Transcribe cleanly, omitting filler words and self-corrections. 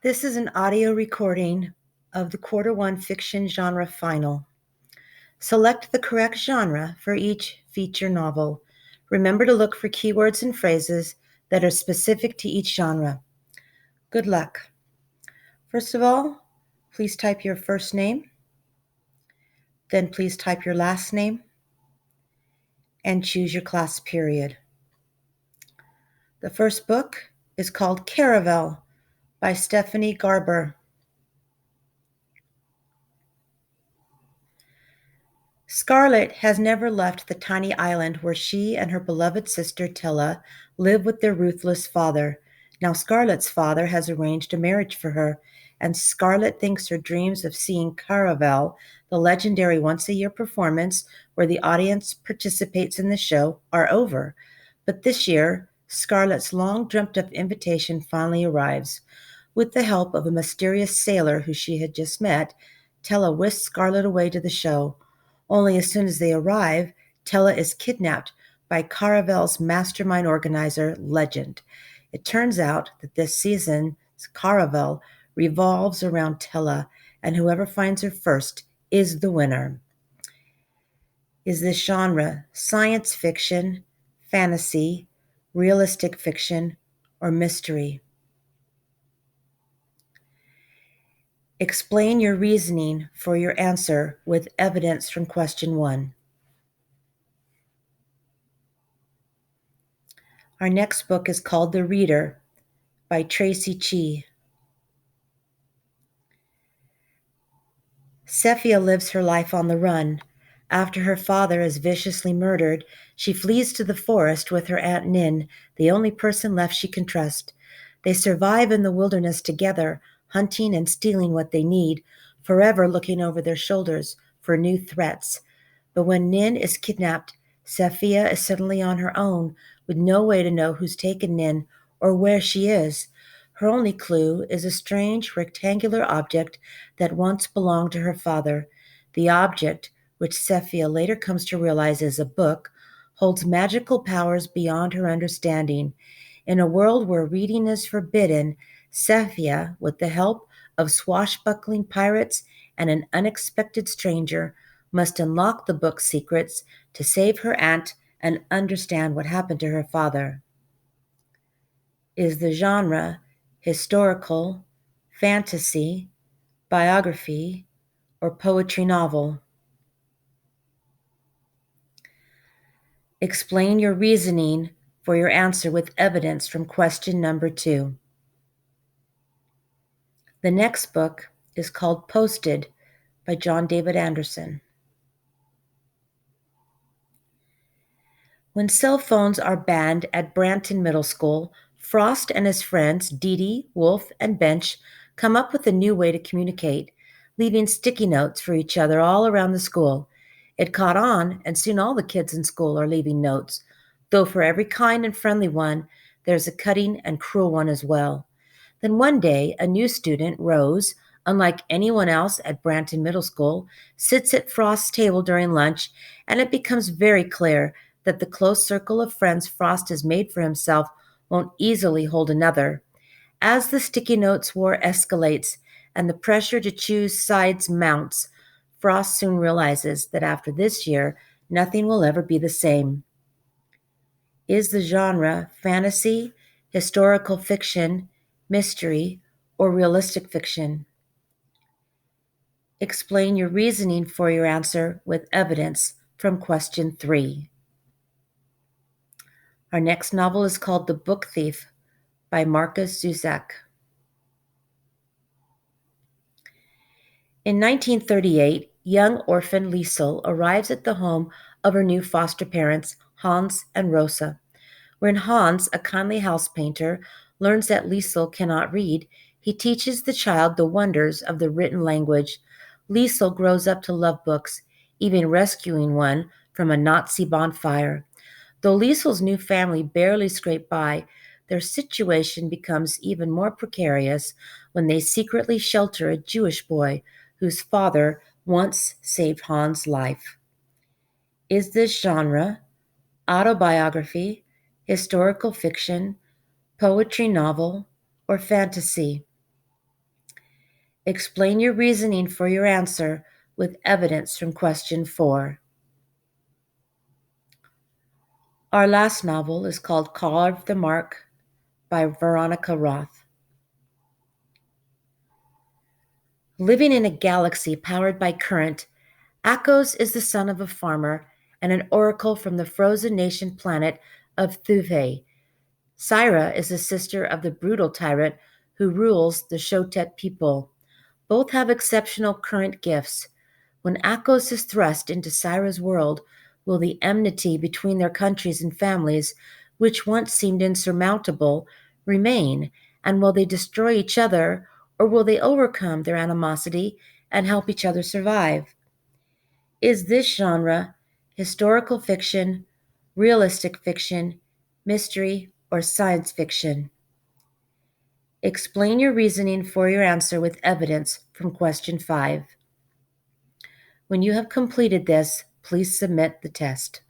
This is an audio recording of the Q1 fiction genre final. Select the correct genre for each feature novel. Remember to look for keywords and phrases that are specific to each genre. Good luck. First of all, please type your first name, then please type your last name, and choose your class period. The first book is called Caravel by Stephanie Garber. Scarlett has never left the tiny island where she and her beloved sister Tilla live with their ruthless father. Now Scarlett's father has arranged a marriage for her, and Scarlett thinks her dreams of seeing Caravel, the legendary once-a-year performance where the audience participates in the show, are over. But this year, Scarlett's long-dreamt-of invitation finally arrives. With the help of a mysterious sailor who she had just met, Tilla whisks Scarlett away to the show. Only as soon as they arrive, Tilla is kidnapped by Caravel's mastermind organizer, Legend. It turns out that this season's Caravel revolves around Tilla, and whoever finds her first is the winner. Is this genre science fiction, fantasy, realistic fiction, or mystery? Explain your reasoning for your answer with evidence from question 1. Our next book is called The Reader by Tracy Chee. Cephia lives her life on the run. After her father is viciously murdered, she flees to the forest with her Aunt Nin, the only person left she can trust. They survive in the wilderness together, hunting and stealing what they need, forever looking over their shoulders for new threats. But when Nin is kidnapped, Cephia is suddenly on her own, with no way to know who's taken Nin or where she is. Her only clue is a strange rectangular object that once belonged to her father. The object, which Cephia later comes to realize is a book, holds magical powers beyond her understanding. In a world where reading is forbidden, Cephia, with the help of swashbuckling pirates and an unexpected stranger, must unlock the book's secrets to save her aunt and understand what happened to her father. Is the genre historical, fantasy, biography, or poetry novel? Explain your reasoning for your answer with evidence from question number 2. The next book is called Posted by John David Anderson. When cell phones are banned at Branton Middle School, Frost and his friends, Dee Dee, Wolf, and Bench, come up with a new way to communicate, leaving sticky notes for each other all around the school. It caught on, and soon all the kids in school are leaving notes, though for every kind and friendly one, there's a cutting and cruel one as well. Then one day, a new student, Rose, unlike anyone else at Branton Middle School, sits at Frost's table during lunch, and it becomes very clear that the close circle of friends Frost has made for himself won't easily hold another. As the sticky notes war escalates and the pressure to choose sides mounts, Frost soon realizes that after this year, nothing will ever be the same. Is the genre fantasy, historical fiction, mystery, or realistic fiction? Explain your reasoning for your answer with evidence from question 3. Our next novel is called The Book Thief by Markus Zusak. In 1938, young orphan Liesel arrives at the home of her new foster parents, Hans and Rosa. When Hans, a kindly house painter, learns that Liesel cannot read, he teaches the child the wonders of the written language. Liesel grows up to love books, even rescuing one from a Nazi bonfire. Though Liesel's new family barely scrape by, their situation becomes even more precarious when they secretly shelter a Jewish boy whose father once saved Hans' life. Is this genre autobiography, historical fiction, poetry novel, or fantasy? Explain your reasoning for your answer with evidence from question 4. Our last novel is called Carve the Mark by Veronica Roth. Living in a galaxy powered by current, Akos is the son of a farmer and an oracle from the frozen nation planet of Thuvei. Syra is the sister of the brutal tyrant who rules the Shotet people. Both have exceptional current gifts. When Akos is thrust into Syra's world, will the enmity between their countries and families, which once seemed insurmountable, remain? And will they destroy each other, or will they overcome their animosity and help each other survive? Is this genre historical fiction, realistic fiction, mystery, or science fiction? Explain your reasoning for your answer with evidence from question 5. When you have completed this, please submit the test.